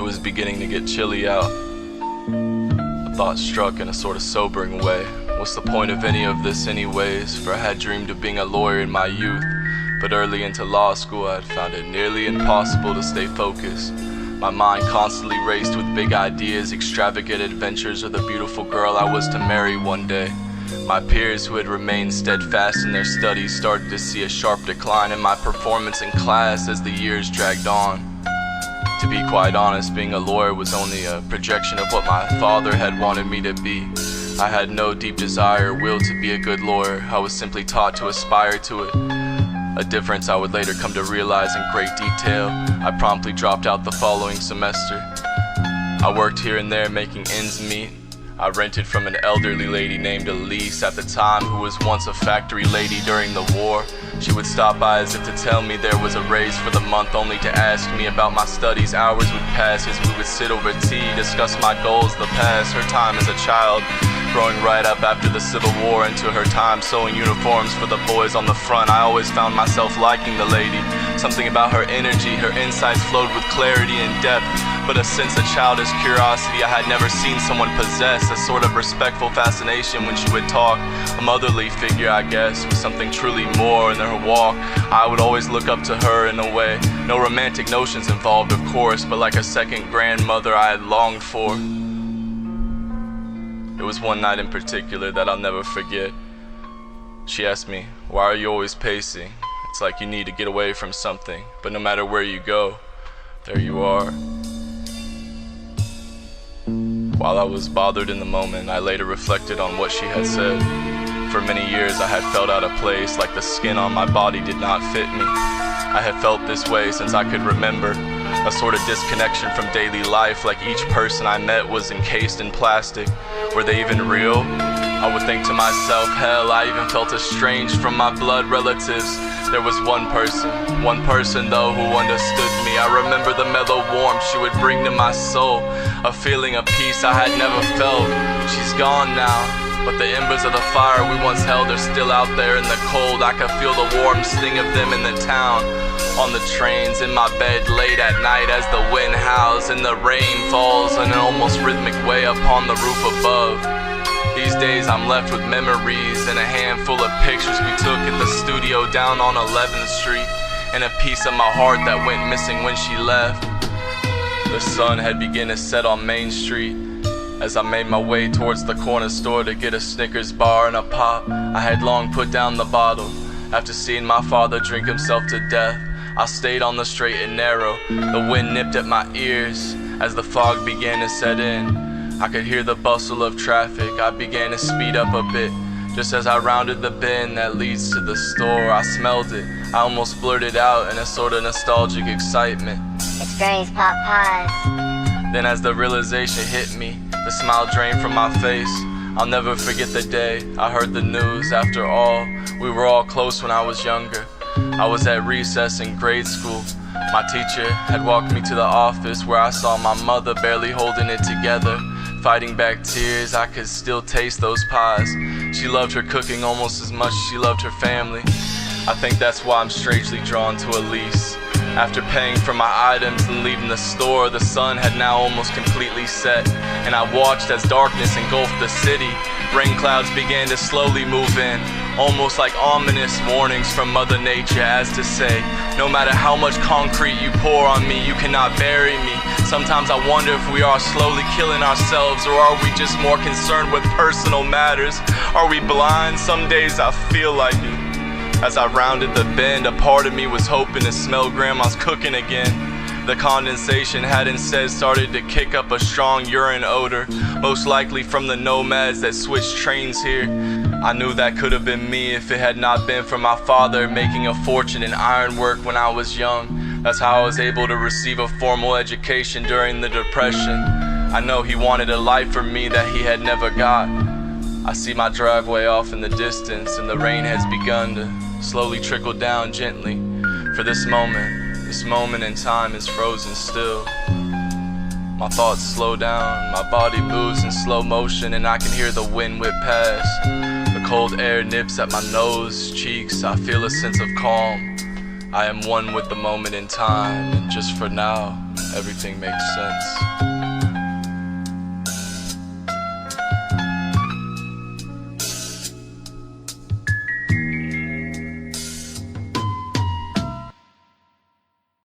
was beginning to get chilly out. A thought struck in a sort of sobering way. What's the point of any of this anyways? For I had dreamed of being a lawyer in my youth, but early into law school I had found it nearly impossible to stay focused. My mind constantly raced with big ideas, extravagant adventures of the beautiful girl I was to marry one day. My peers who had remained steadfast in their studies started to see a sharp decline in my performance in class as the years dragged on. To be quite honest, being a lawyer was only a projection of what my father had wanted me to be. I had no deep desire or will to be a good lawyer. I was simply taught to aspire to it. A difference I would later come to realize in great detail. I promptly dropped out the following semester. I worked here and there making ends meet. I rented from an elderly lady named Elise at the time, who was once a factory lady during the war. She would stop by as if to tell me there was a raise for the month, only to ask me about my studies. Hours would pass as we would sit over tea, discuss my goals, the past, her time as a child, growing right up after the Civil War, into her time sewing uniforms for the boys on the front. I always found myself liking the lady. Something about her energy, her insights flowed with clarity and depth, but a sense of childish curiosity I had never seen someone possess, a sort of respectful fascination when she would talk. A motherly figure, I guess, with something truly more in her walk. I would always look up to her in a way. No romantic notions involved, of course, but like a second grandmother I had longed for. It was one night in particular that I'll never forget. She asked me, "Why are you always pacing? It's like you need to get away from something, but no matter where you go, there you are." While I was bothered in the moment, I later reflected on what she had said. For many years I had felt out of place, like the skin on my body did not fit me. I had felt this way since I could remember, a sort of disconnection from daily life, like each person I met was encased in plastic. Were they even real? I would think to myself, hell, I even felt estranged from my blood relatives. There was one person though who understood me. I remember the mellow warmth she would bring to my soul, a feeling of peace I had never felt. She's gone now, but the embers of the fire we once held are still out there in the cold. I could feel the warm sting of them in the town, on the trains, in my bed late at night as the wind howls and the rain falls in an almost rhythmic way upon the roof above. These days I'm left with memories and a handful of pictures we took at the studio down on 11th Street, and a piece of my heart that went missing when she left. The sun had begun to set on Main Street. As I made my way towards the corner store to get a Snickers bar and a pop, I had long put down the bottle. After seeing my father drink himself to death, I stayed on the straight and narrow. The wind nipped at my ears as the fog began to set in. I could hear the bustle of traffic. I began to speed up a bit. Just as I rounded the bend that leads to the store, I smelled it. I almost blurted out in a sort of nostalgic excitement, "Experience pot pies." Then as the realization hit me, the smile drained from my face. I'll never forget the day I heard the news. After all, we were all close when I was younger. I was at recess in grade school. My teacher had walked me to the office where I saw my mother barely holding it together, fighting back tears. I could still taste those pies. She loved her cooking almost as much as she loved her family. I think that's why I'm strangely drawn to Elise. After paying for my items and leaving the store, the sun had now almost completely set, and I watched as darkness engulfed the city. Rain clouds began to slowly move in, almost like ominous warnings from Mother Nature, as to say, no matter how much concrete you pour on me, you cannot bury me. Sometimes I wonder if we are slowly killing ourselves, or are we just more concerned with personal matters? Are we blind? Some days I feel like it. As I rounded the bend, a part of me was hoping to smell Grandma's cooking again. The condensation had instead started to kick up a strong urine odor, most likely from the nomads that switched trains here. I knew that could have been me if it had not been for my father making a fortune in ironwork when I was young. That's how I was able to receive a formal education during the Depression. I know he wanted a life for me that he had never got. I see my driveway off in the distance, and the rain has begun to slowly trickle down gently. For this moment in time is frozen still. My thoughts slow down, my body moves in slow motion, and I can hear the wind whip past. The cold air nips at my nose, cheeks. I feel a sense of calm. I am one with the moment in time, and just for now, everything makes sense.